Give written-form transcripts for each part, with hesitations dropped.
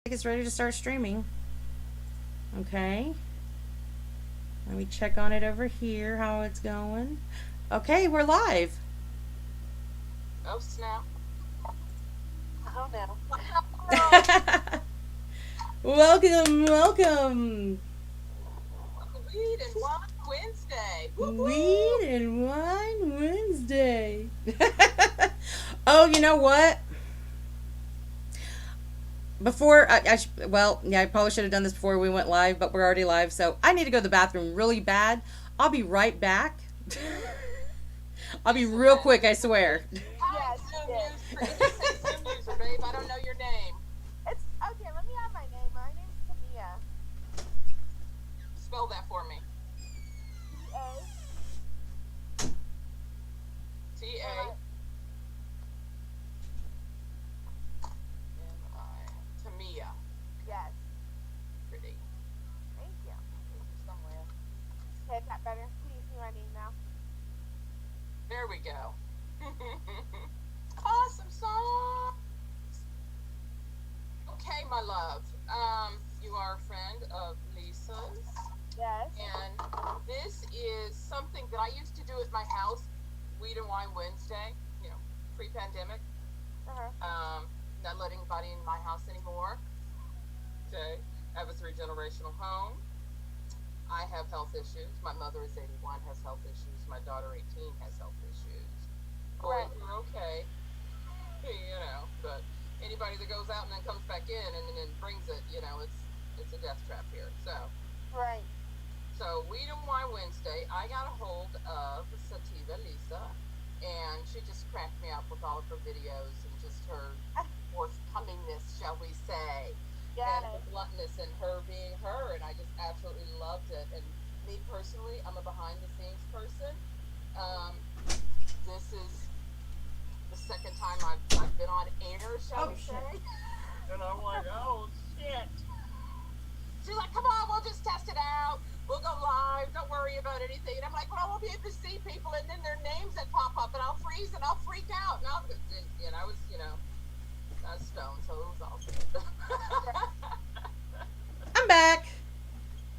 It's ready to start streaming. Okay. Let me check on it over here, how it's going. Okay, we're live. Oh snap. Oh no. Welcome, welcome. Weed and Wine Wednesday. Woo Weed and Wine Wednesday. Oh, you know what? I probably should have done this before we went live, but we're already live, so I need to go to the bathroom really bad. I'll be right back. I'll be real quick, I swear. Hi, Yes, Zoom yes. user. It just says Zoom user, babe. I don't know your name. It's okay. Let me add my name. My name's Tamia. Spell that for me. T A M I. Tamia. Yes. Pretty. Thank you. Somewhere. Okay, is that better? Can you see my name now? There we go. Awesome song. Okay, my love. You are a friend of Lisa's. Yes. And this is something that I used to do at my house, Weed and Wine Wednesday, pre-pandemic. Not letting anybody in my house anymore. Okay. I have a 3-generational home. I have health issues. My mother is 81, has health issues. My daughter, 18, has health issues. Boys Right. are okay, but anybody that goes out and then comes back in and then brings it, it's a death trap here. Right. So Weed and Wine Wednesday, I got a hold of Sativa Lisa, and she just cracked me up with all of her videos and just her forthcomingness, shall we say, Yes. and the bluntness and her being her, and I just absolutely loved it. And me personally, I'm a behind-the-scenes person. This is the second time I've been on air, shall we say, and I'm like, oh shit. She's like, come on, we'll just test it out. We'll go live. Don't worry about anything. And I'm like, well, I won't be able to see people, and then their names that pop up, and I'll freeze and I'll freak out. And I was stoned, so it was all good. I'm back.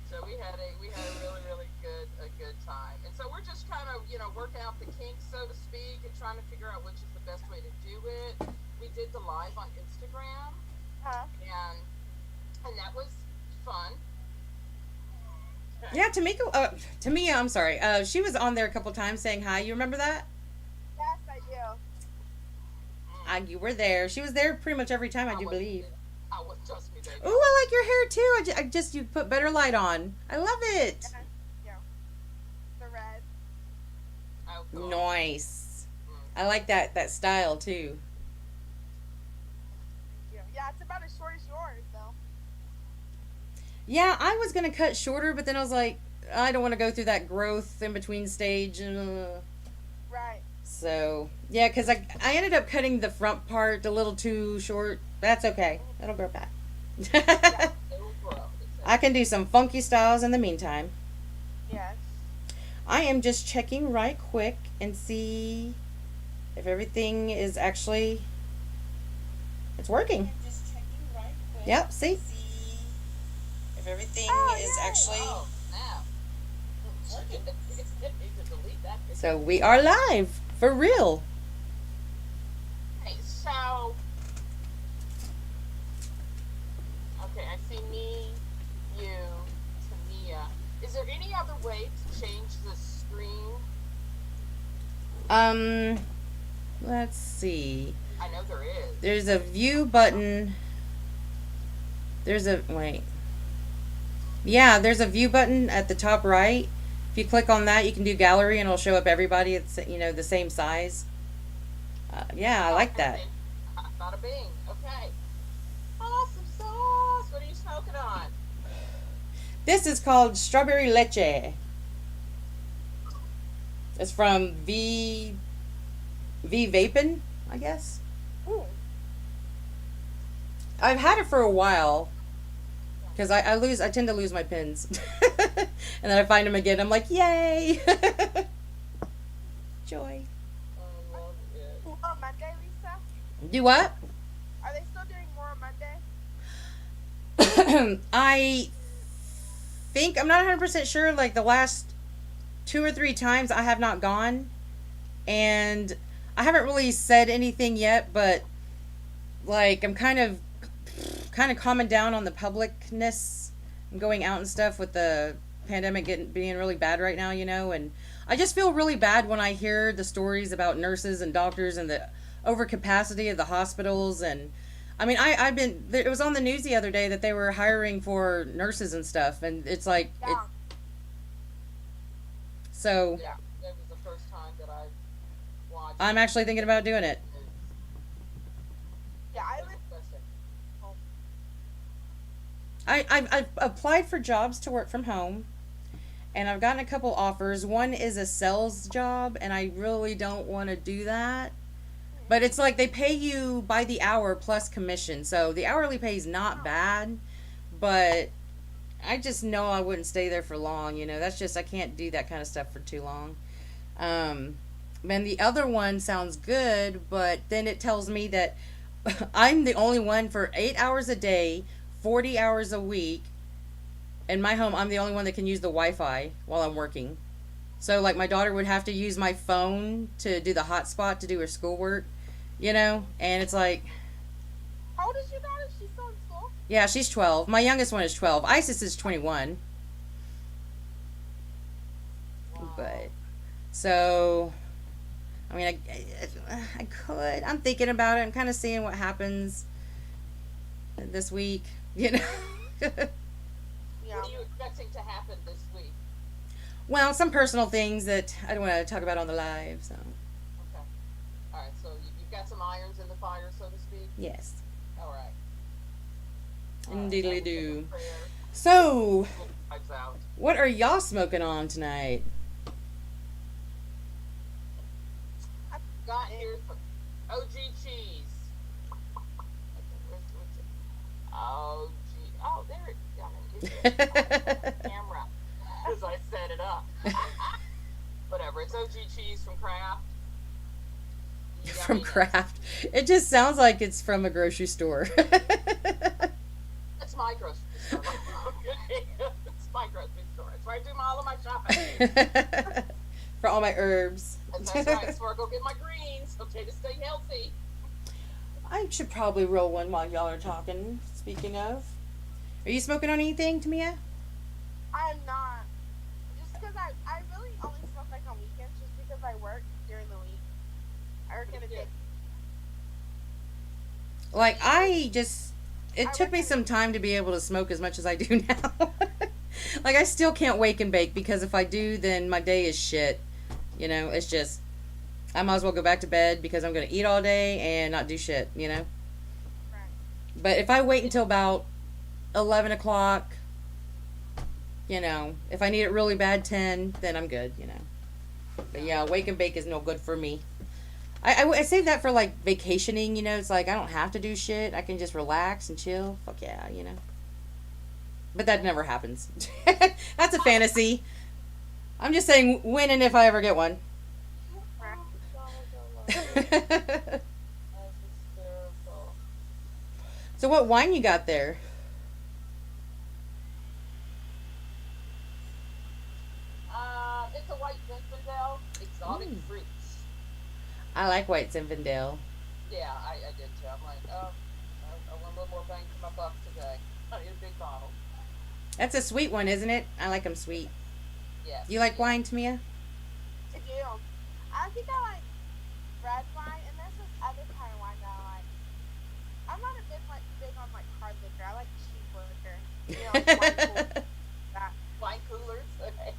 So we had a really really good time, and so we're just trying to work out the kinks, so to speak, and trying to figure out which is the best way to do it. We did the live on Instagram, Huh? and that was fun. Yeah, Tamia, I'm sorry. She was on there a couple times saying hi. You remember that? Yes, I do. You were there. She was there pretty much every time, I do wasn't believe. there. I was, trust me, baby. Ooh, I like your hair too. You put better light on. I love it. Yes. Yeah. The red. Oh, cool. Nice. Mm. I like that style too. Yeah, it's about as short as yours, though. Yeah, I was gonna cut shorter, but then I was like, I don't want to go through that growth in between stage. Right. So yeah, because I ended up cutting the front part a little too short. That's okay. That'll grow back. Yeah. It will grow. I can do some funky styles in the meantime. Yes. I am just checking right quick and see if everything is actually it's working. Just checking right quick. Yep, see? If everything Oh, is yay. actually Oh, snap. Need to delete that picture. so we are live for real. Okay, so okay, I see me, you, Tamia. Is there any other way to change the screen? Um let's see. I know there is. There's a view button. There's a wait. Yeah, there's a view button at the top right. If you click on that, you can do gallery and it'll show up everybody. It's the same size. Yeah, I like that. Bada bing. Okay. Awesome sauce. What are you smoking on? This is called strawberry leche. It's from V Vapin, I guess. Ooh. I've had it for a while because I tend to lose my pins, and then I find them again. I'm like, yay, joy. I love it. On Monday, Lisa? Do what? Are they still doing more on Monday? I think I'm not 100% sure. Like the last 2 or 3 times, I have not gone, and I haven't really said anything yet. But like I'm kind of calming down on the publicness and going out and stuff with the pandemic being really bad right now, and I just feel really bad when I hear the stories about nurses and doctors and the overcapacity of the hospitals. And I mean, it was on the news the other day that they were hiring for nurses and stuff, and it's like Yeah. so Yeah, that was the first time that I watched. I'm actually thinking about doing it. Yeah, I live. I've applied for jobs to work from home, and I've gotten a couple offers. One is a sales job, and I really don't want to do that. But it's like they pay you by the hour plus commission, so the hourly pay is not bad. But I just know I wouldn't stay there for long. That's just I can't do that kind of stuff for too long. And the other one sounds good, but then it tells me that I'm the only one for 8 hours a day, 40 hours a week. In my home, I'm the only one that can use the Wi-Fi while I'm working. So, like, my daughter would have to use my phone to do the hotspot to do her schoolwork, and it's like, How old is your daughter? She's still in school? yeah, she's 12. My youngest one is 12. Isis is 21. But, so, I mean, I could. I'm thinking about it. I'm kind of seeing what happens this week, Yeah. What are you expecting to happen this week? Well, some personal things that I don't want to talk about on the live, so. Okay. All right. So you've got some irons in the fire, so to speak. Yes. All right. Indeedly That was do. a prayer. So, Lights out. what are y'all smoking on tonight? Got here some OG cheese. Okay, where's it? OG. Oh, there it. I mean, it's camera as I set it up. Whatever. It's OG cheese from Kraft. From Yummy. Kraft. It just sounds like it's from a grocery store. It's my grocery store. It's my grocery store. It's where I do all of my shopping. For all my herbs. That's right. It's where I go get my greens. Okay, to stay healthy. I should probably roll one while y'all are talking. Speaking of. Are you smoking on anything, Tamia? I'm not. Just because I really only smoke like on weekends just because I work during the week. I work in a day. Like, it took me some time to be able to smoke as much as I do now. Like, I still can't wake and bake because if I do, then my day is shit. It's just, I might as well go back to bed because I'm going to eat all day and not do shit, Right. But if I wait until about 11 o'clock, if I need it really bad, 10, then I'm good, But yeah, wake and bake is no good for me. I save that for like vacationing, it's like I don't have to do shit. I can just relax and chill. Fuck yeah, But that never happens. That's a fantasy. I'm just saying when and if I ever get one. That's hysterical. So what wine you got there? It's a white Zinfandel, exotic fruits. I like White Zinfandel. Yeah, I did too. I'm like, I want a little more bang for my buck today. I need a big bottle. That's a sweet one, isn't it? I like them sweet. Yes. You like wine, Tamia? I do. I think I like red wine, and there's this other kind of wine that I like. I'm not a big on like hard liquor. I like cheap liquor. Like wine cool. That. Wine coolers. Okay.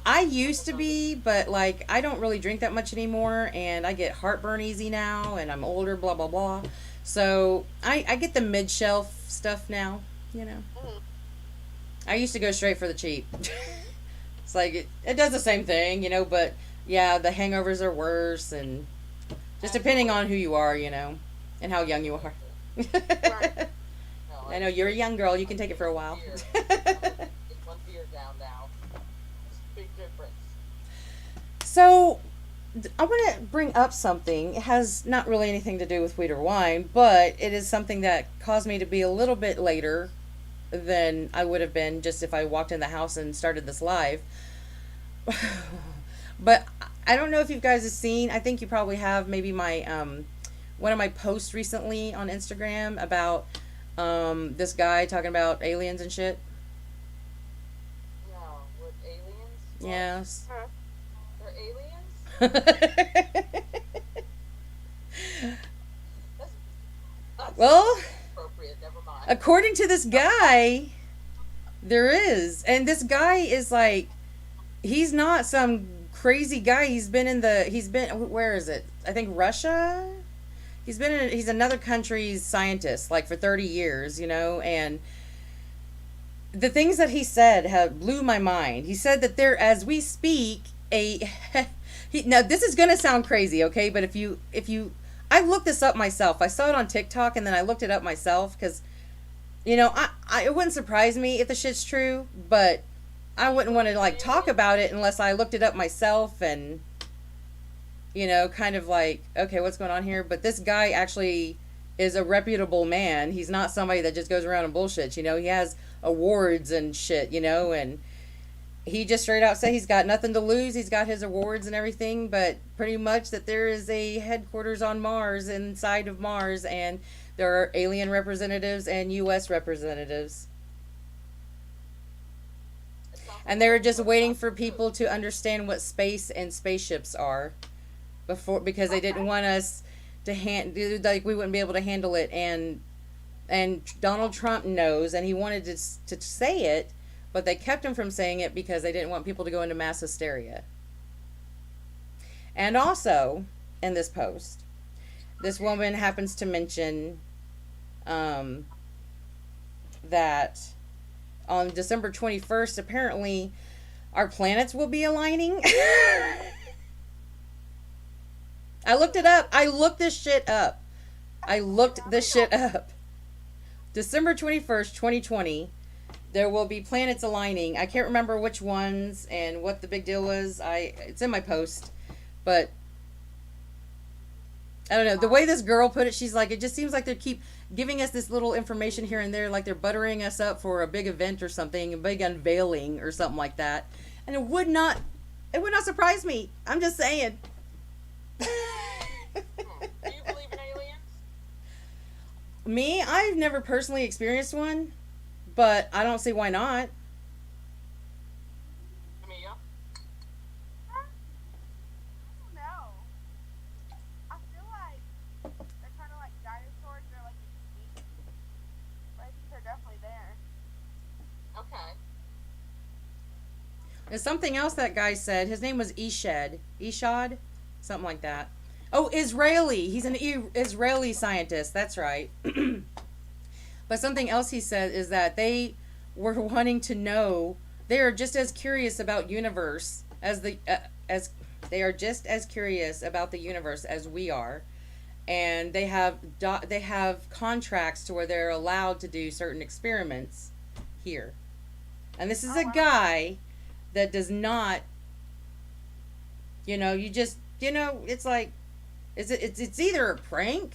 I used to be, but like I don't really drink that much anymore, and I get heartburn easy now, and I'm older, blah blah blah. So I get the mid shelf stuff now. Mhm. I used to go straight for the cheap. It's like it does the same thing, but yeah, the hangovers are worse, and just depending on who you are, and how young you are. Right. No, I know you're a young girl; you can take it for a while. Get one beer down now. It's a big difference. So, I want to bring up something. It has not really anything to do with wheat or wine, but it is something that caused me to be a little bit later than I would have been just if I walked in the house and started this live. But I don't know if you guys have seen, I think you probably have, maybe my one of my posts recently on Instagram about this guy talking about aliens and shit. No, with aliens? Yes. They're aliens? That's Well, appropriate, never mind. according to this guy, there is. And this guy is like, he's not some crazy guy. Where is it? I think Russia? He's another country's scientist, like for 30 years, and the things that he said have blew my mind. He said that there, as we speak, now this is gonna sound crazy, okay? But if you, I looked this up myself. I saw it on TikTok and then I looked it up myself because, it wouldn't surprise me if the shit's true, but I wouldn't want to like talk about it unless I looked it up myself and, kind of like, okay, what's going on here? But this guy actually is a reputable man. He's not somebody that just goes around and bullshits. He has awards and shit, and he just straight out said he's got nothing to lose. He's got his awards and everything, but pretty much that there is a headquarters on Mars, inside of Mars, and there are alien representatives and U.S. representatives. And they were just waiting for people to understand what space and spaceships are because they didn't want us to like we wouldn't be able to handle it, and Donald Trump knows, and he wanted to say it, but they kept him from saying it because they didn't want people to go into mass hysteria. And also, in this post, this woman happens to mention that on December 21st, apparently, our planets will be aligning. I looked it up. I looked this shit up. December 21st, 2020, there will be planets aligning. I can't remember which ones and what the big deal was. It's in my post, but I don't know. The way this girl put it, she's like, it just seems like they keep giving us this little information here and there, like they're buttering us up for a big event or something, a big unveiling or something like that. And it would not surprise me. I'm just saying. Do you believe in aliens? Me, I've never personally experienced one, but I don't see why not. Mia? I don't know. I feel like they're kind of like dinosaurs. They're like extinct. But I think they're definitely there. Okay. There's something else that guy said. His name was Ishad, something like that. Oh, Israeli. He's an Israeli scientist. That's right. But something else he said is that they were wanting to know. They are just as curious about universe as they are just as curious about the universe as we are, and they have contracts to where they're allowed to do certain experiments here. And this is a guy that does not. You just it's like. It's either a prank.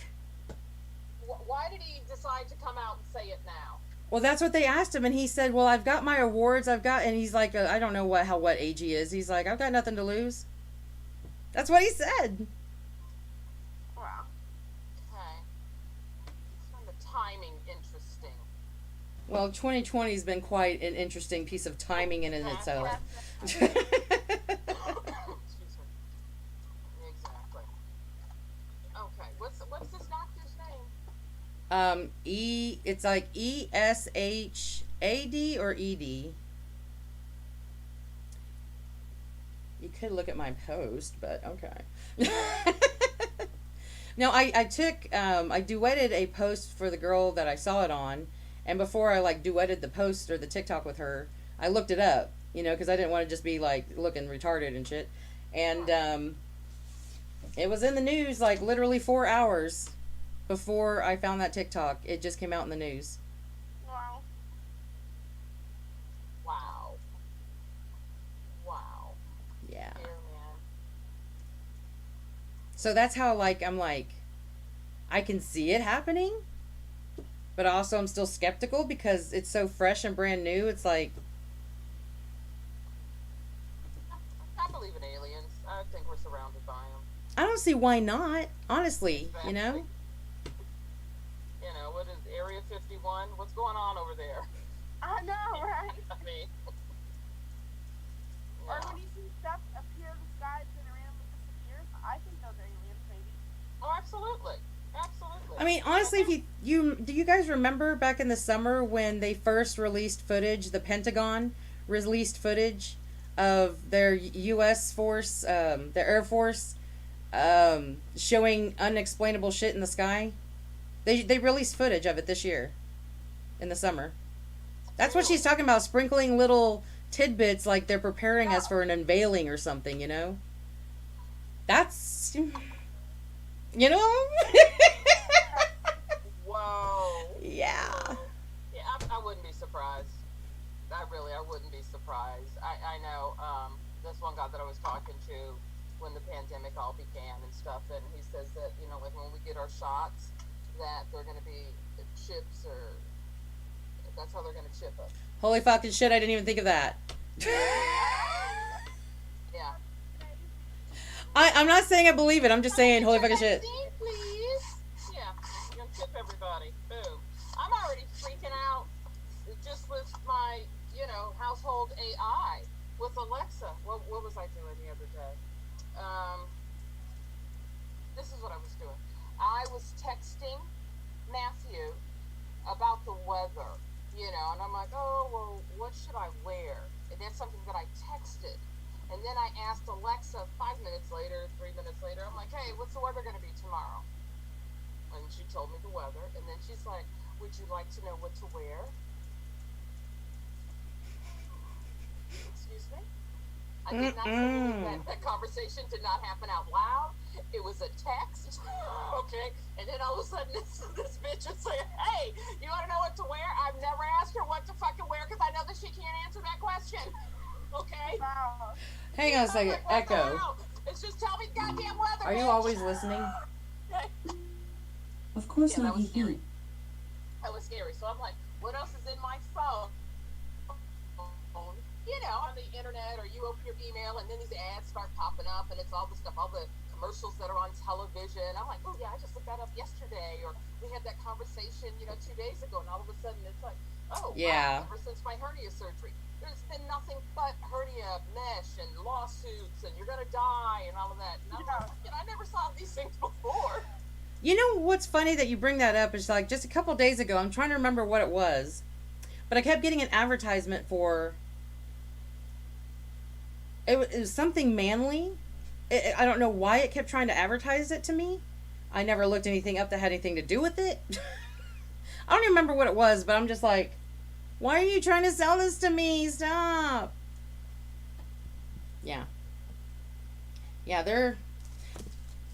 Why did he decide to come out and say it now? Well, that's what they asked him, and he said, "Well, I've got my awards. And he's like, I don't know what age he is. He's like, I've got nothing to lose." That's what he said. Wow. Okay. I find the timing interesting. Well, 2020 has been quite an interesting piece of timing in and itself. Excuse me. Exactly. Okay. What's this doctor's name? It's like ESHAD or ED. You could look at my post, but okay. No, I duetted a post for the girl that I saw it on, and before I like duetted the post or the TikTok with her, I looked it up, because I didn't want to just be like looking retarded and shit, and it was in the news like literally 4 hours before I found that TikTok. It just came out in the news. Wow. Wow. Wow. Yeah. Dear man. So that's how I'm like, I can see it happening, but also I'm still skeptical because it's so fresh and brand new. It's like, I believe in aliens. I think we're surrounded by them. I don't see why not, honestly, you Exactly. know? What is Area 51? What's going on over there? I know, right? I mean, Or yeah. when you see stuff appear in the skies and it randomly disappears, I think those are aliens, maybe. Oh, absolutely. Absolutely. I mean, honestly, if you do you guys remember back in the summer when they first released footage, the Pentagon released footage of their U.S. force, their Air Force, showing unexplainable shit in the sky? They released footage of it this year in the summer. That's what she's talking about, sprinkling little tidbits like they're preparing us for an unveiling or something, you know? That's, you know? Whoa. Yeah. Whoa. Yeah, I wouldn't be surprised. I wouldn't be surprised. I know this one guy that I was talking to when the pandemic all began and stuff, and he says that, like when we get our shots, that they're going to be chips, or that's how they're going to chip us. Holy fucking shit, I didn't even think of that. Yeah. I'm not saying I believe it, I'm just saying holy fucking shit. Vaccine, please. Yeah, you're going to chip everybody. Boom. I'm already freaking out just with my, household AI with Alexa. What was I doing the other day? This is what I was doing. I was texting Matthew about the weather, and I'm like, oh, well, what should I wear? And that's something that I texted. And then I asked Alexa 5 minutes later, 3 minutes later, I'm like, hey, what's the weather going to be tomorrow? And she told me the weather. And then she's like, would you like to know what to wear? Excuse me? I did not say that conversation did not happen out loud. It was a text. Okay. And then all of a sudden this bitch is saying, hey, you want to know what to wear? I've never asked her what to fucking wear because I know that she can't answer that question. Okay? Wow. Hang on a second, Like, what the Echo. hell? It's just tell me goddamn weather. Are you bitch. always listening? Okay. Of course Yeah, that not, was he scary. heat. That was scary. So I'm like, what else is in my phone? On the internet, or you open your email and then these ads start popping up and it's all the stuff, all the commercials that are on television. I'm like, oh yeah, I just looked that up yesterday, or we had that conversation, 2 days ago, and all of a sudden it's like, oh, Yeah. wow, ever since my hernia surgery, there's been nothing but hernia mesh and lawsuits and you're gonna die and all of that. And I'm like, I never saw these things before. You know what's funny that you bring that up is like just a couple days ago, I'm trying to remember what it was, but I kept getting an advertisement for. It was something manly. I don't know why it kept trying to advertise it to me. I never looked anything up that had anything to do with it. I don't even remember what it was, but I'm just like, why are you trying to sell this to me? Stop. Yeah. Yeah,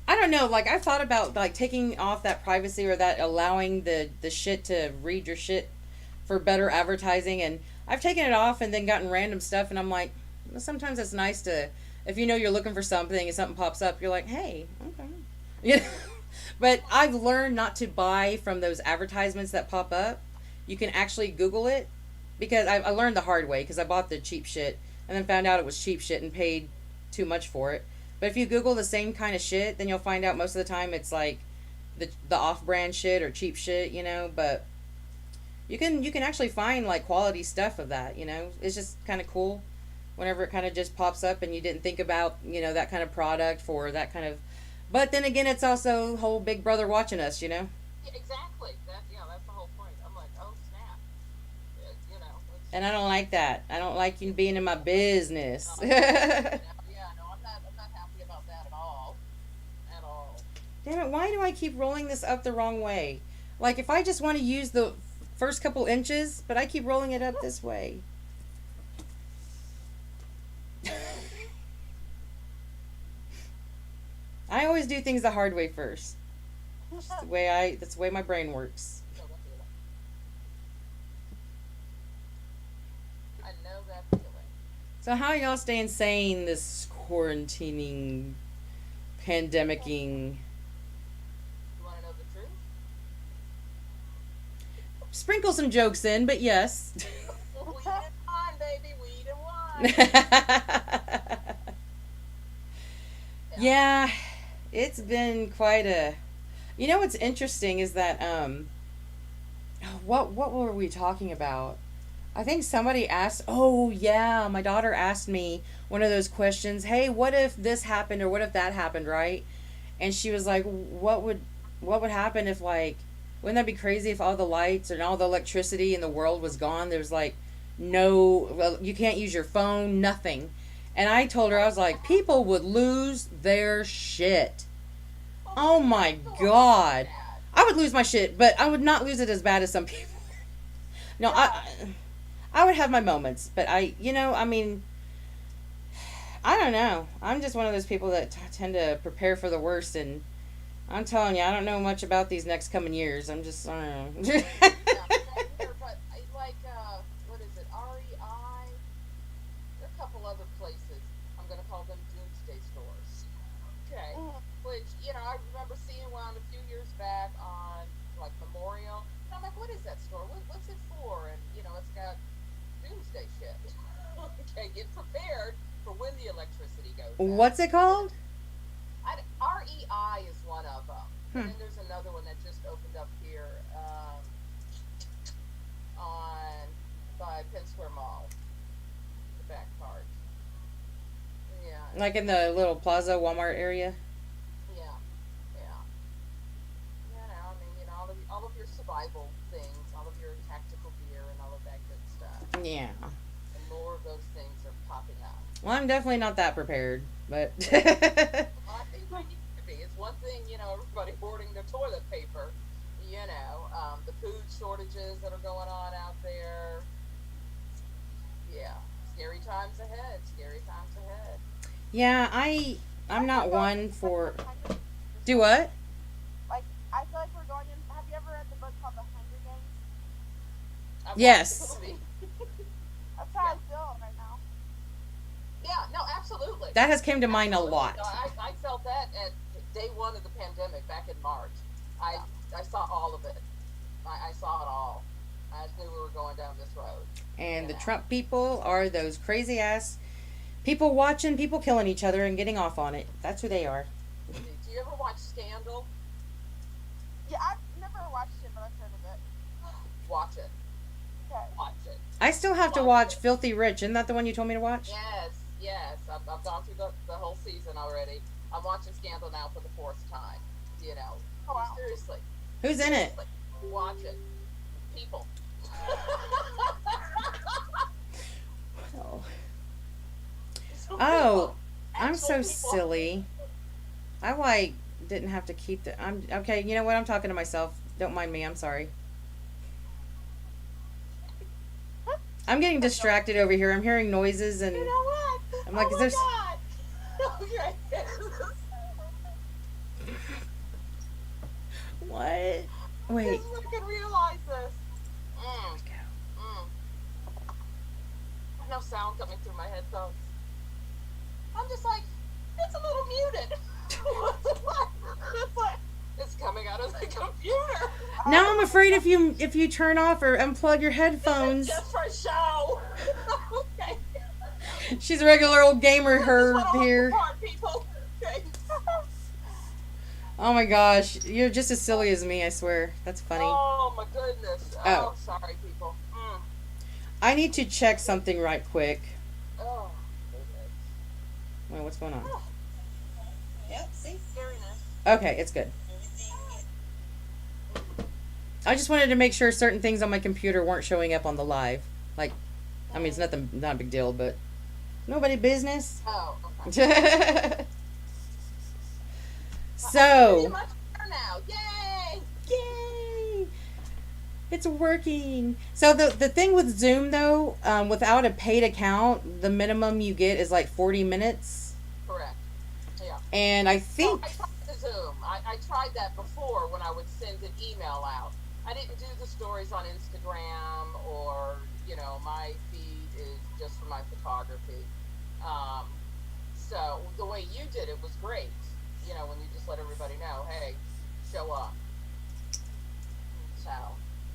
I don't know, like I thought about like taking off that privacy or that allowing the shit to read your shit for better advertising, and I've taken it off and then gotten random stuff, and I'm like, sometimes it's nice to, if you're looking for something and something pops up, you're like, hey, okay. Yeah. But I've learned not to buy from those advertisements that pop up. You can actually Google it, because I learned the hard way because I bought the cheap shit and then found out it was cheap shit and paid too much for it. But if you Google the same kind of shit, then you'll find out most of the time it's like the off-brand shit or cheap shit, But you can actually find like quality stuff of that, It's just kind of cool whenever it kind of just pops up and you didn't think about, that kind of product for that kind of. But then again, it's also whole Big Brother watching us, Yeah, exactly. That's the whole point. I'm like, oh snap. And I don't like that. I don't like you being in my business. Yeah, no, I'm not happy about that at all. At all. Damn it, why do I keep rolling this up the wrong way? Like, if I just want to use the first couple inches, but I keep rolling it up this way. I always do things the hard way first. That's the way my brain works. No, don't do that. I know that feeling. So how are y'all staying sane this quarantining, pandemicing? You want to know the truth? sprinkle some jokes in, but yes. Weed and wine, baby, weed and wine. Yeah, it's been quite a. You know what's interesting is that what were we talking about? I think somebody asked. Oh yeah, my daughter asked me one of those questions. Hey, what if this happened or what if that happened, right? And she was like, what would happen if like wouldn't that be crazy if all the lights and all the electricity in the world was gone? There's like no, well, you can't use your phone, nothing. And I told her, I was like, people would lose their shit. Oh my God. I would lose my shit, but I would not lose it as bad as some people. No, I would have my moments, but I mean, I don't know. I'm just one of those people that tend to prepare for the worst, and I'm telling you, I don't know much about these next coming years. I don't know. Yeah, but like, what is it, REI? There are a couple other places. I'm going to call them doomsday stores. Okay. Which, I remember seeing one a few years back on, like, Memorial. And I'm like, what is that store? What's it for? And, it's got doomsday shit. Okay, get prepared for when the electricity goes out. What's it called? REI is one of them. And then there's another one that just opened up here by Penn Square Mall. The back part. Yeah. Like in the little Plaza Walmart area? Yeah. I mean, all of your survival things, all of your tactical gear and all of that good stuff. Yeah. And more of those things are popping up. Well, I'm definitely not that prepared, but. Well, I think we need to be. It's one thing, everybody hoarding their toilet paper, the food shortages that are going on out there. Yeah, scary times ahead. Yeah, I'm not one for. Do what? Like, I feel like we're going in. Have you ever read the book called The Hunger Games? I've Yes. watched the movie. That's how I feel right now. Yeah, no, absolutely. That has came to mind a Absolutely. lot. No, I felt that at day one of the pandemic back in March. I saw all of it. I saw it all. I just knew we were going down this road. And the Trump people are those crazy ass people watching people killing each other and getting off on it. That's who they are. Do you ever watch Scandal? Yeah, I've never watched it, but I've heard of it. Watch it. Okay. Watch it. I still have to watch Filthy Rich. Isn't that the one you told me to watch? Yes. I've gone through the whole season already. I'm watching Scandal now for the fourth time. Oh, wow. Seriously. Who's in it? Watch it. People. Oh, Some oh people. I'm so Actual people. silly. I didn't have to keep the. I'm okay. You know what? I'm talking to myself. Don't mind me. I'm sorry. I'm getting distracted over here. I'm hearing noises and You know what? I'm like, oh is my there? God. Okay. What? Wait. Just so I can realize this. No sound coming through my headphones. I'm just like, it's a little muted. It's coming out of the computer. Now I'm afraid if you turn off or unplug your headphones. Just for show. Okay. She's a regular old gamer. Her This is what here. Apart, people. Okay. Oh my gosh, you're just as silly as me. I swear. That's funny. Oh my goodness. Oh. Sorry, people. I need to check something right quick. Oh, goodness. Wait, what's going on? Yep, see? Scariness. Okay, it's good. I just wanted to make sure certain things on my computer weren't showing up on the live. Like, I mean, it's not a big deal, but nobody business. Oh, okay. So, Pretty much better now. Yay! yay! It's working. So the thing with Zoom though, without a paid account, the minimum you get is like 40 minutes. Correct. Yeah. And I No, think I tried the Zoom. I tried that before when I would send an email out. I didn't do the stories on Instagram or, my feed is just for my photography. So the way you did it was great. When you just let everybody know, hey, show up. So,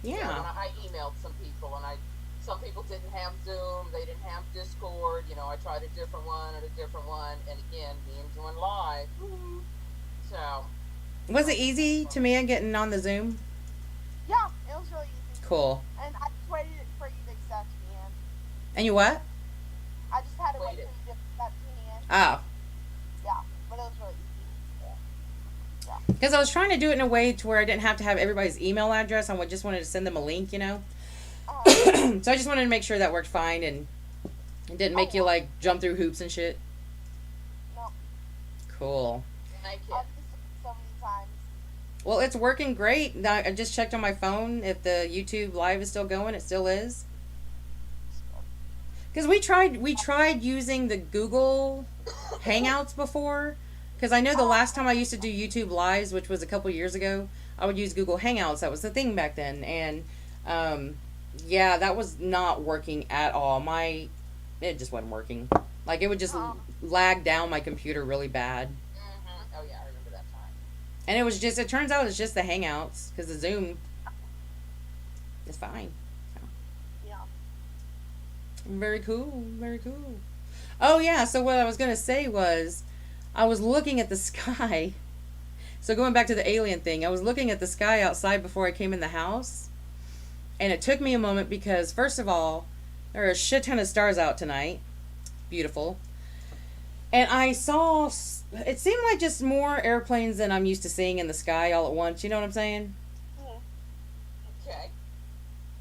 You know, Yeah. when I emailed some people, and some people didn't have Zoom, they didn't have Discord. You know, I tried a different one and a different one, and again, being doing live. So. Was it easy to me getting on the Zoom? Yeah, it was really easy. Cool. And I just waited for you to accept me in. And you what? I just had to wait for Waited. you to accept me in. Oh. Yeah, but it was really easy. Because I was trying to do it in a way to where I didn't have to have everybody's email address. I just wanted to send them a link, you know? So I just wanted to make sure that worked fine and it didn't make you, like, jump through hoops and shit. No, Cool. Thank you. I've used it so many times. Well, it's working great. Now, I just checked on my phone if the YouTube live is still going. It still is. Because we tried using the Google Hangouts before. Because I know the last time I used to do YouTube lives, which was a couple years ago, I would use Google Hangouts. That was the thing back then. And, yeah, that was not working at all. It just wasn't working. Like, it would just lag down my computer really bad. Oh yeah, I remember that time. And it turns out it's just the Hangouts. Because the Zoom is fine. Yeah. Very cool. Very cool. Oh, yeah. So what I was going to say was, I was looking at the sky. So going back to the alien thing, I was looking at the sky outside before I came in the house. And it took me a moment because, first of all, there are a shit ton of stars out tonight. Beautiful. And I saw, it seemed like just more airplanes than I'm used to seeing in the sky all at once. You know what I'm saying? Okay.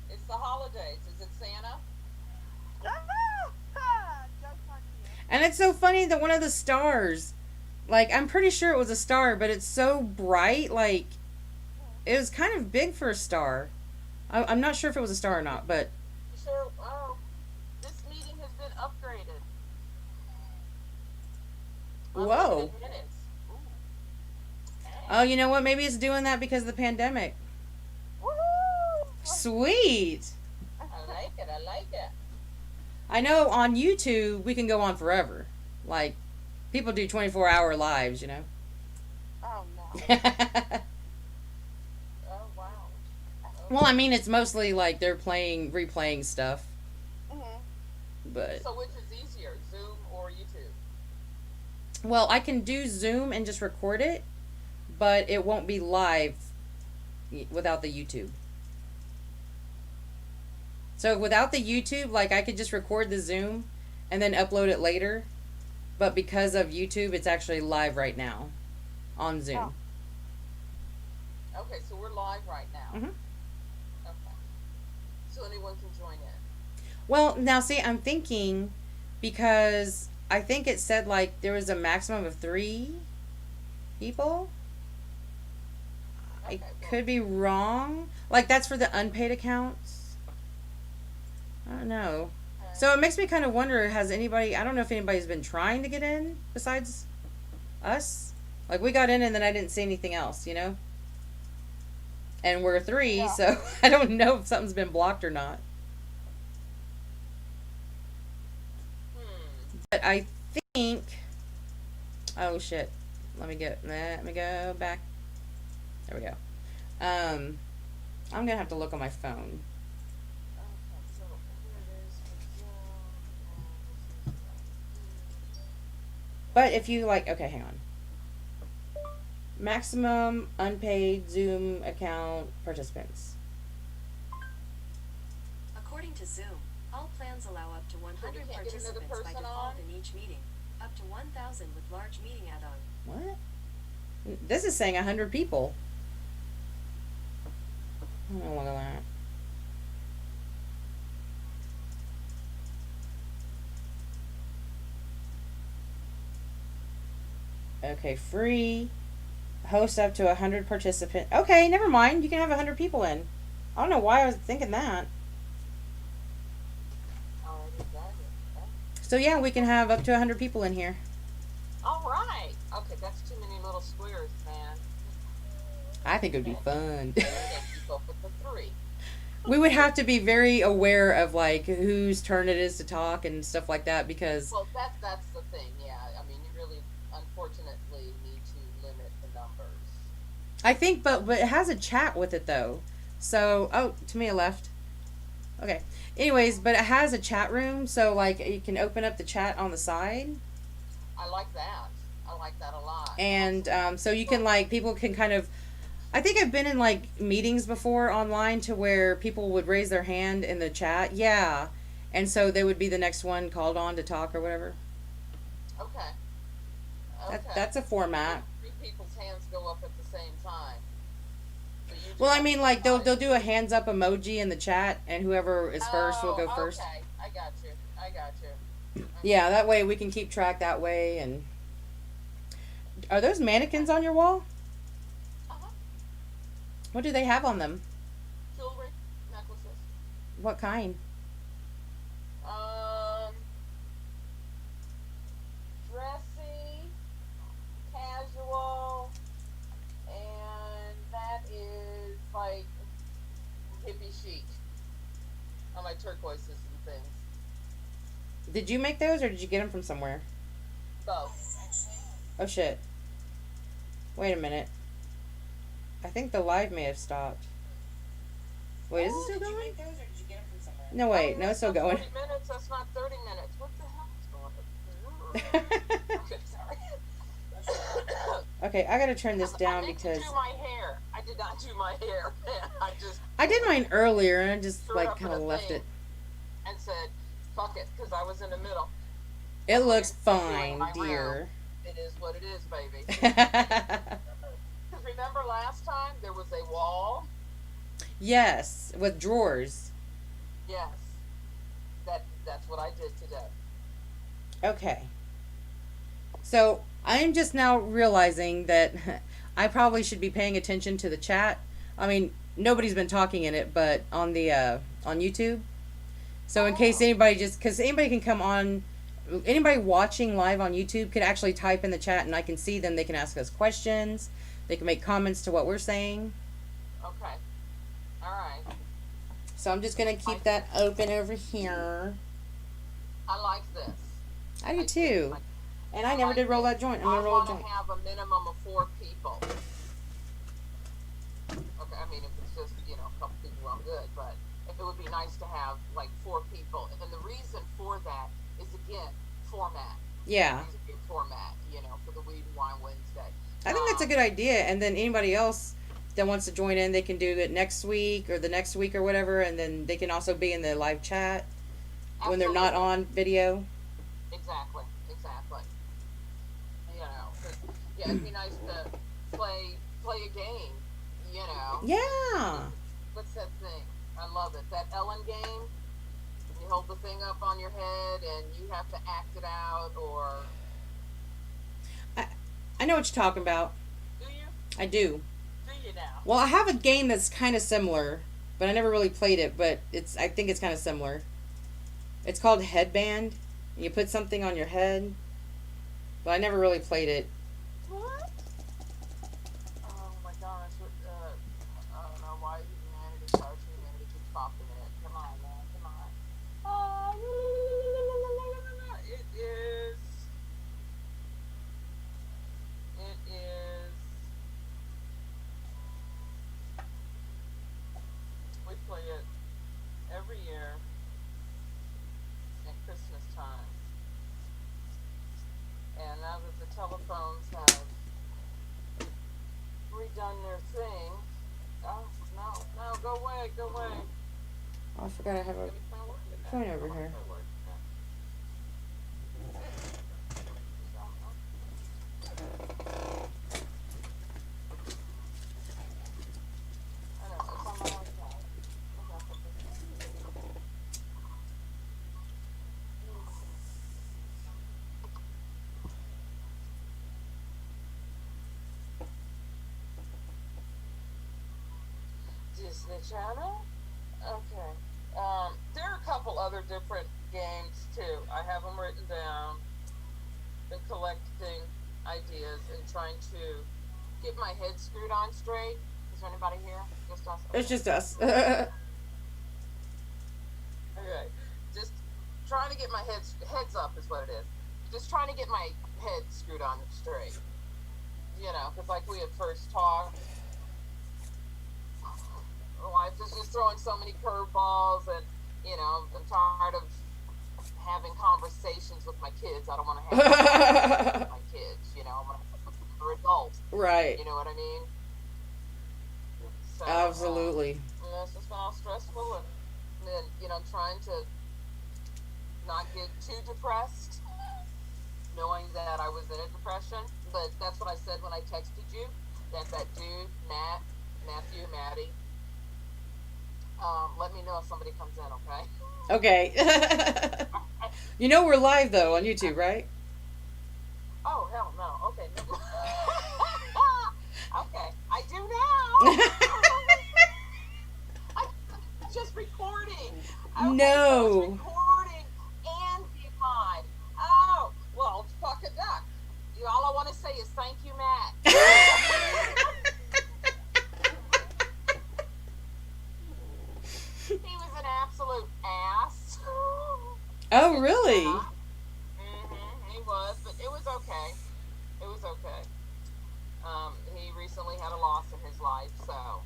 It's the holidays. Is it Santa? Joke's on you. And it's so funny that one of the stars, like, I'm pretty sure it was a star, but it's so bright, like, it was kind of big for a star. I'm not sure if it was a star or not, but... Sure. Oh, this meeting has been upgraded. Whoa. Unlimited minutes. Ooh. Oh, you know what? Maybe it's doing that because of the pandemic. Woohoo! Sweet! I like it. I like it. I know on YouTube, we can go on forever. Like, people do 24-hour lives, you know? Oh no. Oh wow. Well, I mean, it's mostly like they're replaying stuff, but... So which is easier, Zoom or YouTube? Well, I can do Zoom and just record it, but it won't be live without the YouTube. So without the YouTube, like, I could just record the Zoom and then upload it later, but because of YouTube, it's actually live right now on Zoom. Oh. Okay, so we're live right now. Mhm. Okay. So anyone can join in. Well, now see, I'm thinking, because I think it said, like, there was a maximum of 3 people. I Okay, well, could be wrong. Like, that's for the unpaid accounts. I don't know. So it makes me kind of wonder, I don't know if anybody's been trying to get in besides us. Like, we got in and then I didn't see anything else, you know? And we're 3, Yeah. so I don't know if something's been blocked or not. But I think... Oh, shit. Let me go back. There we go. I'm going to have to look on my phone. Okay, so here it is for Zoom. But if you, like... Okay, hang on. Maximum unpaid Zoom account participants. According to Zoom, all plans allow up to 100 can't get another participants by person default on? in each meeting, up to 1,000 with large meeting add-on. What? This is saying 100 people. Oh, look at that. Okay, free. Host up to 100 participants. Okay, never mind. You can have 100 people in. I don't know why I was thinking that. Already got it. Okay. So yeah, we can have up to 100 people in here. All right. Okay, that's too many little squares, man. I think it would be fun. Keep up with the 3. We would have to be very aware of, like, whose turn it is to talk and stuff like that, because Well, that's the thing. Yeah, I mean, you really, unfortunately, need to limit the numbers. I think, but it has a chat with it though, So, oh, Tamia left. Okay. Anyways, but it has a chat room, so like you can open up the chat on the side, I like that. I like that a lot. and so you can like people can kind of. I think I've been in like meetings before online to where people would raise their hand in the chat, yeah, and so they would be the next one called on to talk or whatever. Okay. Okay. That's a format. Three people's hands go up at the same time. So you just Well, I have mean, to like they'll decide. do a hands up emoji in the chat, and whoever is first will go first. Okay. I got you. I got you. Yeah, that way we can keep track that way. And are those mannequins on your wall? Uh-huh. What do they have on them? Jewelry, necklaces. What kind? Dressy, casual, and that is like hippie chic on my turquoises and things. Did you make those or did you get them from somewhere? Both. Oh shit. Wait a minute. I think the live may have stopped. Wait, is it still going? No, wait. No, it's still going. 40 minutes. That's not 30 minutes. What the hell is going on? Okay, sorry. Okay, I gotta turn this down I meant because to do my hair. I did not do my hair. I did mine earlier and I just threw like up in kind of a left thing it. and said, "Fuck it," because I was in the middle. It looks Doing fine, my dear. It is what it is, baby. Because remember last time there was a wall. Yes, with drawers. Yes, that's what I did today. Okay. So I'm just now realizing that I probably should be paying attention to the chat. I mean, nobody's been talking in it, but on the on YouTube. So in case anybody because anybody can come on, anybody watching live on YouTube could actually type in the chat and I can see them. They can ask us questions. They can make comments to what we're saying. Okay. All right. So I'm just gonna keep that open over here. I like this. I do too. And I never did roll that joint. I'm gonna roll a I joint. want to have a minimum of 4 people. Okay, I mean, if it's just, a couple people, I'm good. But it would be nice to have, like, 4 people. And the reason for that is, again, format. Yeah. It's a good format, for the Weed and Wine Wednesday. I think that's a good idea. And then anybody else that wants to join in, they can do it next week or the next week or whatever. And then they can also be in the live chat when they're not Absolutely. on video. Exactly. 'Cause, yeah, it'd be nice to play a game, Yeah. What's that thing? I love it. That Ellen game. You hold the thing up on your head and you have to act it out, or I know what you're talking about. do you? I do. Do you now? Well, I have a game that's kind of similar, but I never really played it, but I think it's kind of similar. It's called Headband. You put something on your head, but I never really played it. What? Oh my gosh! I don't know why humanity keeps popping in. Come on, man. Come on. It is. We play it every year at Christmas time. And now that the telephones have redone their thing, oh, no, go away. Oh, I forgot I have a phone over here. Disney Channel? Okay. There are a couple other different games too. I have them written down. Been collecting ideas and trying to get my head screwed on straight. Is there anybody here? Just us? It's just us. Okay. Just trying to get my heads up is what it is. Just trying to get my head screwed on straight. Because like we had first talked, My wife is just throwing so many curveballs, and I'm tired of having conversations with my kids. I don't want to have conversations with my kids. I'm gonna have they're adults. Right. You know what I mean? So, Absolutely. it's just been all stressful, and then I'm trying to not get too depressed, knowing that I was in a depression. But that's what I said when I texted you. That dude, Maddie. Let me know if somebody comes in, okay? Okay. We're live though on YouTube, right? Oh, hell no. Okay. No. Okay. I do now. I'm just recording. Okay, No. So it's recording and be live. Oh, well, fuck a duck. All I want to say is thank you, Matt. He was an absolute ass. Oh, really? He was, but it was okay. It was okay. He recently had a loss in his life, so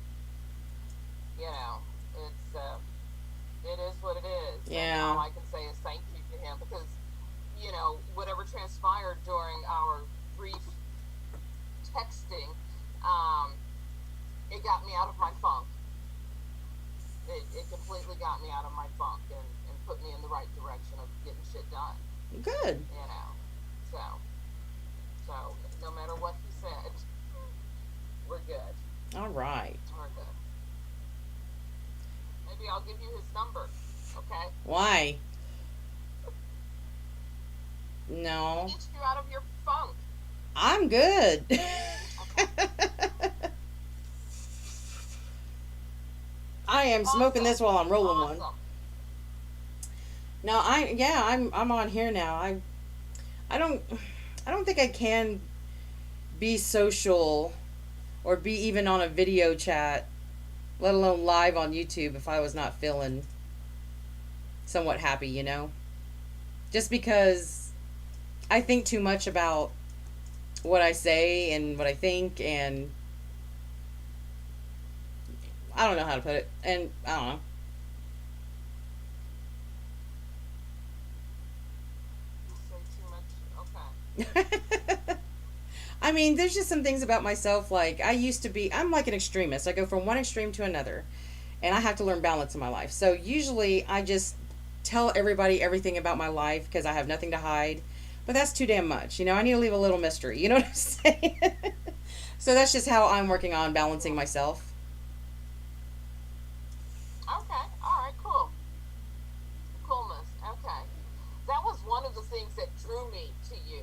it is what it is. Yeah. And all I can say is thank you to him, because whatever transpired during our brief texting, it got me out of my funk. It completely got me out of my funk and put me in the right direction of getting shit done. Good. So no matter what he said, we're good. All right. We're good. Maybe I'll give you his number, okay? Why? No. Get you out of your funk. I'm good. I am smoking this while I'm rolling one. No, I'm on here now. I don't think I can be social or be even on a video chat, let alone live on YouTube, if I was not feeling somewhat happy, Just because I think too much about what I say and what I think, and I don't know how to put it, and I don't know. You say too much? Okay. I mean, there's just some things about myself, like, I'm like an extremist. I go from one extreme to another, and I have to learn balance in my life. So usually I just tell everybody everything about my life because I have nothing to hide, but that's too damn much. I need to leave a little mystery. You know what I'm saying? So that's just how I'm working on balancing myself. Okay. All right. Cool. Coolness. Okay. That was one of the things that drew me to you,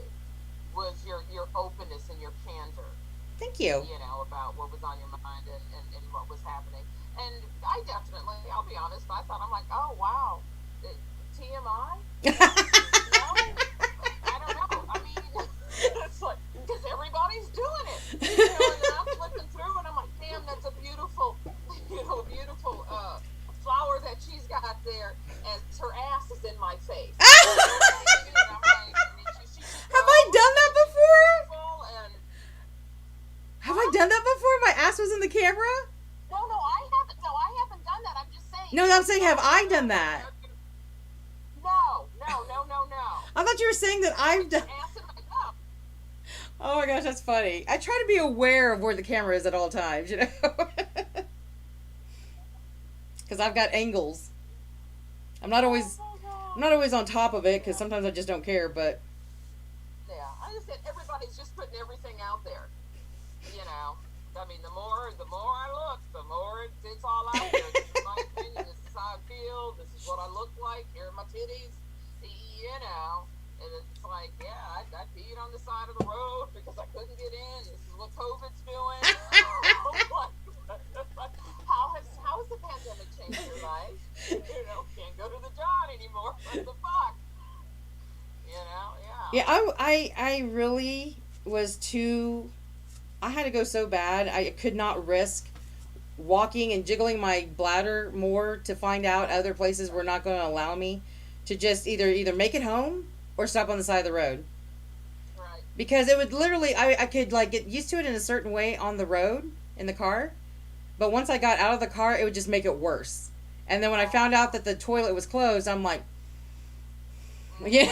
was your openness and your candor. Thank you. About what was on your mind and what was happening. And I definitely, I'll be honest, I'm like, oh wow, TMI. No, I don't know. I mean, it's like, because everybody's doing it. And then I'm flipping through, and I'm like, damn, that's a beautiful, beautiful flower that she's got there, and her ass is in my face. Have I done that before? Have I done that before? My ass was in the camera? No, I haven't. No, I haven't done that. I'm just saying. No, I'm saying, have I done that? No. I thought you were saying that I've done. Ass in my cup. Oh my gosh, that's funny. I try to be aware of where the camera is at all times, Because I've got angles. I'm not always on top of it, because sometimes I just don't care, but. Yeah, I just said everybody's just putting everything out there. I mean, the more I look, the more it's all out there. This is my opinion. This is how I feel. This is what I look like. Here are my titties. And it's like, yeah, I peed on the side of the road because I couldn't get in. This is what COVID's doing. How has the pandemic changed your life? Can't go to the John anymore. What the fuck? Yeah. Yeah, I really was too. I had to go so bad. I could not risk walking and jiggling my bladder more to find out other places were not going to allow me to just either make it home or stop on the side of the road. Right. Because it would literally, I could like get used to it in a certain way on the road in the car, But once I got out of the car, it would just make it worse. And then when I found out that the toilet was closed, I'm like, yeah,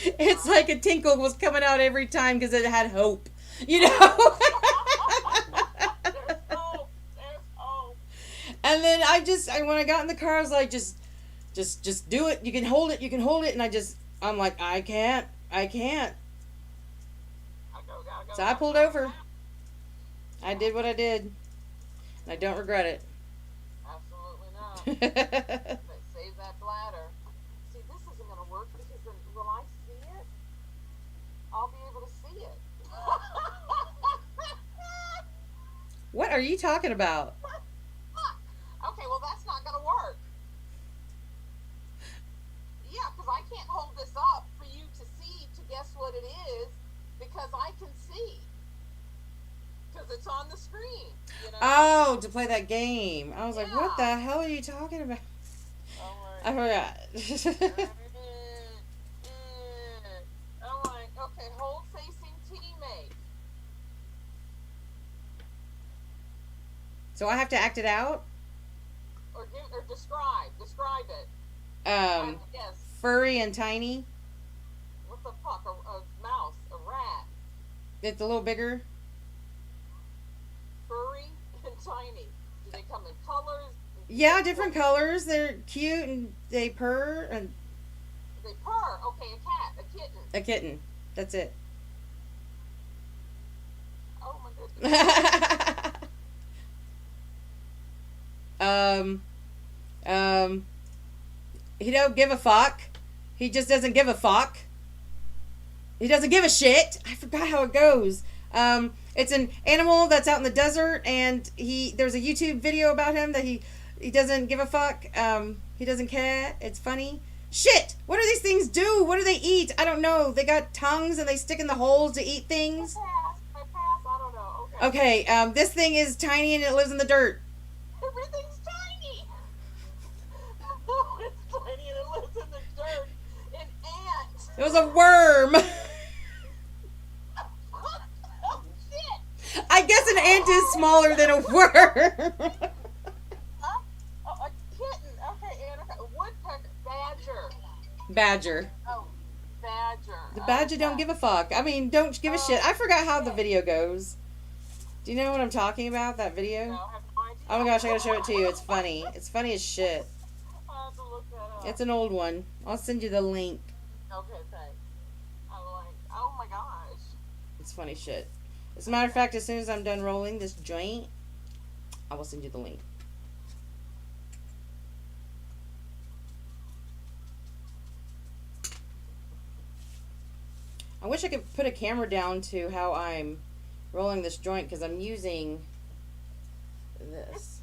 it's like a tinkle was coming out every time because it had hope, you know. There's hope. There's hope. And then when I got in the car, I was like, just do it. You can hold it. You can hold it. And I'm like, I can't. Gotta go. So I pulled over. I did what I did. And I don't regret it. Absolutely not. Save that bladder. See, this isn't going to work because then when I see it, I'll be able to see it. What are you talking about? Okay, well, that's not going to work. Yeah, because I can't hold this up for you to see, to guess what it is, because I can see. Because it's on the screen, you know? Oh, to play that game. I was like, what Yeah. the hell are you talking about? Oh, I forgot. I'm like, okay, hold facing teammate. So I have to act it out? Or describe it. Yes. Furry and tiny. What the fuck? A mouse, a rat, It's a little bigger. furry and tiny. Do they come in colors? Yeah, different colors. They're cute and they purr. And They purr. Okay, a cat, a kitten. a kitten. That's it. Oh my goodness. He don't give a fuck. He just doesn't give a fuck. He doesn't give a shit. I forgot how it goes. It's an animal that's out in the desert, and there's a YouTube video about him that he doesn't give a fuck. He doesn't care. It's funny. Shit! What do these things do? What do they eat? I don't know. They got tongues and they stick in the holes to eat things. I pass. I don't know. Okay. Okay, this thing is tiny and it lives in the dirt. Everything's tiny. It's tiny and it lives in the dirt. An ant. It was a worm. Oh shit. I guess an ant is smaller than a worm. Huh? Oh, a kitten. Okay, and a woodpecker. Badger. Badger. Oh, badger. The badger don't give a fuck. I mean, don't give a shit. I forgot how the video goes. Do you know what I'm talking about, that video? No, I have no idea. Oh my gosh, I gotta show it to you. It's funny. It's funny as shit. I'll have to look that up. It's an old one. I'll send you the link. Okay, thanks. I'm like, oh my gosh. It's funny shit. As a matter of fact, as soon as I'm done rolling this joint, I will send you the link. I wish I could put a camera down to how I'm rolling this joint because I'm using this.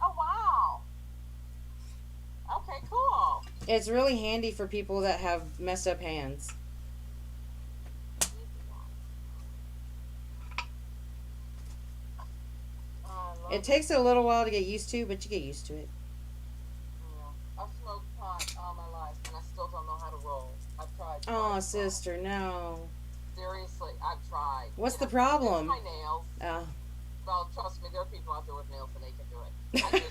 Oh, wow. Okay, cool. It's really handy for people that have messed up hands. It takes a little while to get used to, but you get used to it. Yeah. I've smoked pot all my life, and I still don't know how to roll. I've tried. Oh, sister, no. Seriously, I've tried. What's the It's problem? my nails. Oh. Well, trust me, there are people out there with nails, and they can do it. I just,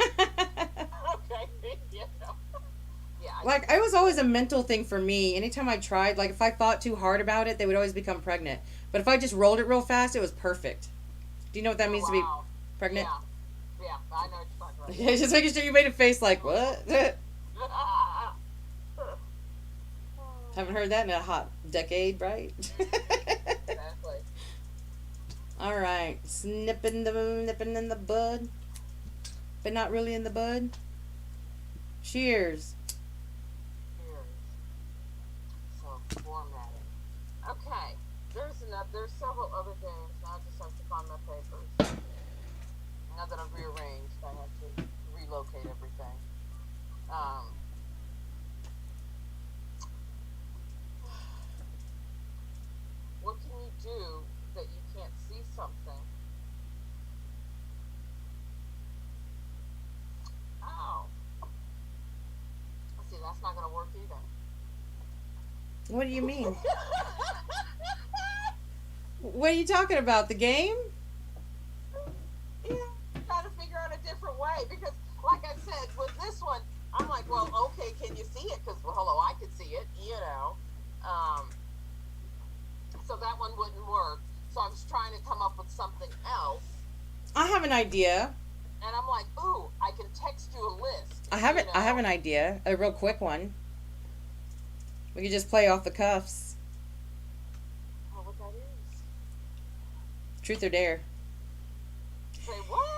okay, you know. Yeah. Like, it was always a mental thing for me. Anytime I tried, like, if I thought too hard about it, they would always become pregnant. But if I just rolled it real fast, it was perfect. Do you know what that means to be Wow. pregnant? Yeah, I know what you're talking about. Just making sure you made a face like, what? Haven't heard that in a hot decade, right? Exactly. All right, nipping in the bud, but not really in the bud. Cheers. Cheers. So formatting. Okay. There's several other games. Now I just have to find my papers. Now that I've rearranged, I have to relocate everything. What can you do that you can't see something? Oh. See, that's not going to work either. What do you mean? What are you talking about? The game? Yeah, try to figure way because, like I said, with this one, I'm like, well, okay, can you see it? Because, well, hello, I could see it, you know. So that one wouldn't work. So I was trying to come up with something else. I have an idea. And I'm like, ooh, I can text you a list. I have it. you I have know? an idea. A real quick one. We could just play off the cuffs. I don't know what that is. Truth or dare. Say what?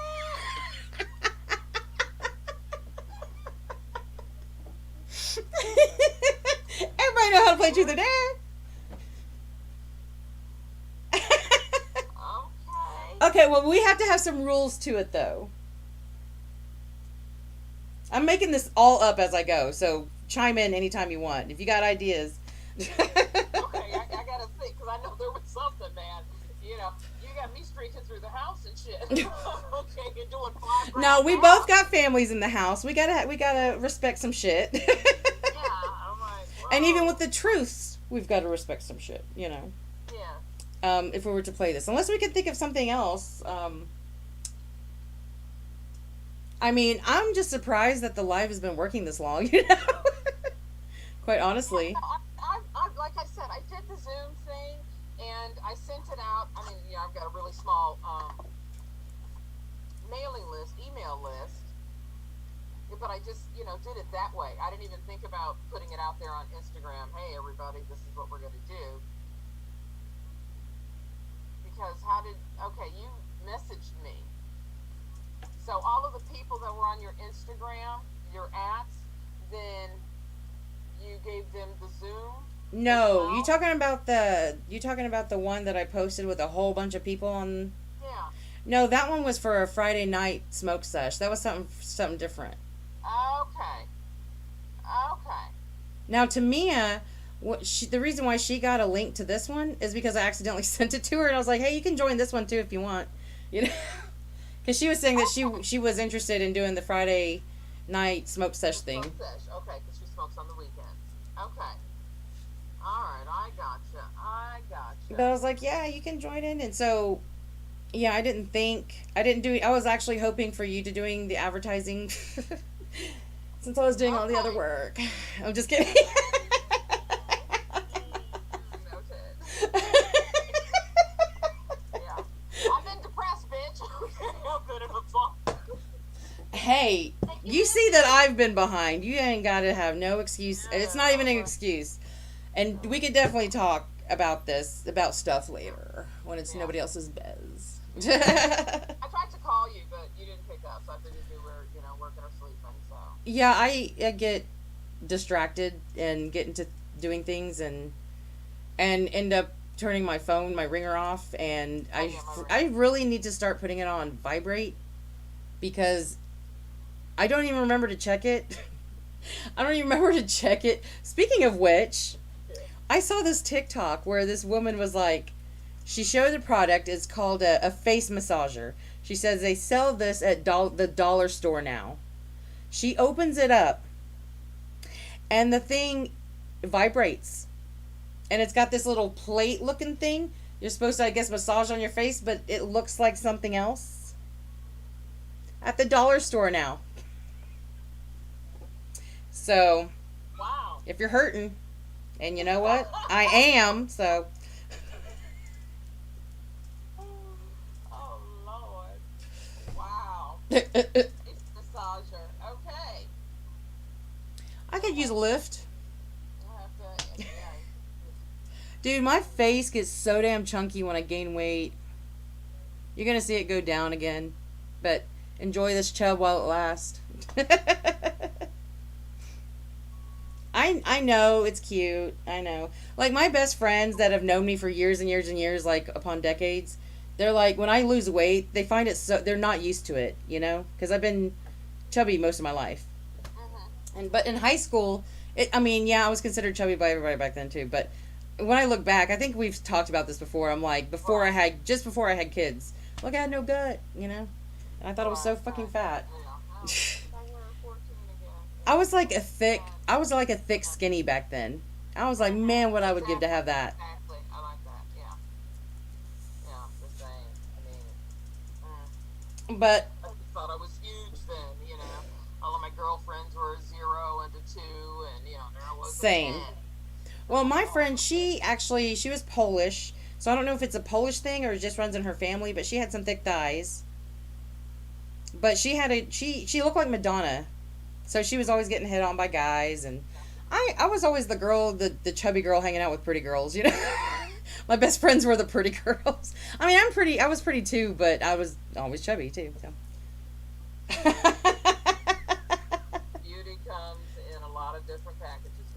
Everybody know how to play truth or dare. Okay. Okay, well, we have to have some rules to it, though. I'm making this all up as I go, so chime in anytime you want. If you got ideas. Okay, I gotta think because I know there was something, man. You know, you got me streaking through the house and shit. Okay, you're doing 5 grand. No, we now. both got families in the house. We gotta respect some shit. Yeah, I'm like, And even whoa. with the truths, we've got to respect some shit. You know. Yeah. If we were to play this, unless we could think of something else. I mean, I'm just surprised that the live has been working this long. You know. Quite honestly. I, like I said, I did the Zoom thing and I sent it out. I mean, I've got a really small mailing list, email list, but I just, did it that way. I didn't even think about putting it out there on Instagram. Hey, everybody, this is what we're going to do. Because you messaged me. So all of the people that were on your Instagram, your ads, then you gave them the Zoom. No, Well- you talking about the one that I posted with a whole bunch of people on. Yeah. No, that one was for a Friday night smoke sesh. That was something different. Okay. Okay. Now, Tamia, the reason why she got a link to this one is because I accidentally sent it to her, and I was like, "Hey, you can join this one too if you want," because she was saying that she was interested in doing the Friday night smoke sesh thing. Smoke sesh. Okay, because she smokes on the weekends. Okay. All right, I gotcha. But I was like, "Yeah, you can join in," and so. Yeah, I was actually hoping for you to doing the advertising since I was doing all the other Okay. work. I'm just kidding. Noted. Yeah. I've been depressed, bitch. Okay, I'm good at a song. Hey, you see that I've been behind. You ain't got to have no excuse. It's not even an excuse. And we could definitely talk about stuff later when it's Yeah. nobody else's biz. I tried to call you, but you didn't pick up, so I figured you were, working or sleeping, so. Yeah, I get distracted and get into doing things and end up turning my ringer off, and Oh, yeah, my I really need to start putting it on vibrate because I don't even remember to check it. I don't even remember to check it. Speaking of which, I saw this TikTok where this woman was like, she showed the product. It's called a face massager. She says they sell this at the dollar store now. She opens it up, and the thing vibrates. And it's got this little plate looking thing. You're supposed to, I guess, massage on your face, but it looks like something else. At the dollar store now. So, Wow. if you're hurting, and you know what? I am, so. Oh, Lord. Wow. It's massager. Okay. I could use a lift. I have to, yeah. Dude, my face gets so damn chunky when I gain weight. You're gonna see it go down again. But enjoy this chub while it lasts. I know, it's cute. I know. Like, my best friends that have known me for years and years and years, like, upon decades, they're like, when I lose weight, they find it so, they're not used to it, Because I've been chubby most of my life. But in high school, I was considered chubby by everybody back then too. But when I look back, I think we've talked about this before. I'm like, before I had kids, look, I had no gut, And I thought I was so fucking fat. I were 14 again. I was like a thick skinny back then. I was like, man, what I would give to have that. Exactly. I like that. Yeah. Yeah, the same. I mean, But I just thought I was huge then. girlfriends were a 0 and a 2, and there was Same. a 10. Well, my friend, she was Polish, so I don't know if it's a Polish thing or it just runs in her family, but she had some thick thighs. But she looked like Madonna, so she was always getting hit on by guys, and I was always the girl, the chubby girl hanging out with pretty girls, My best friends were the pretty girls. I mean, I was pretty too, but I was always chubby too, so.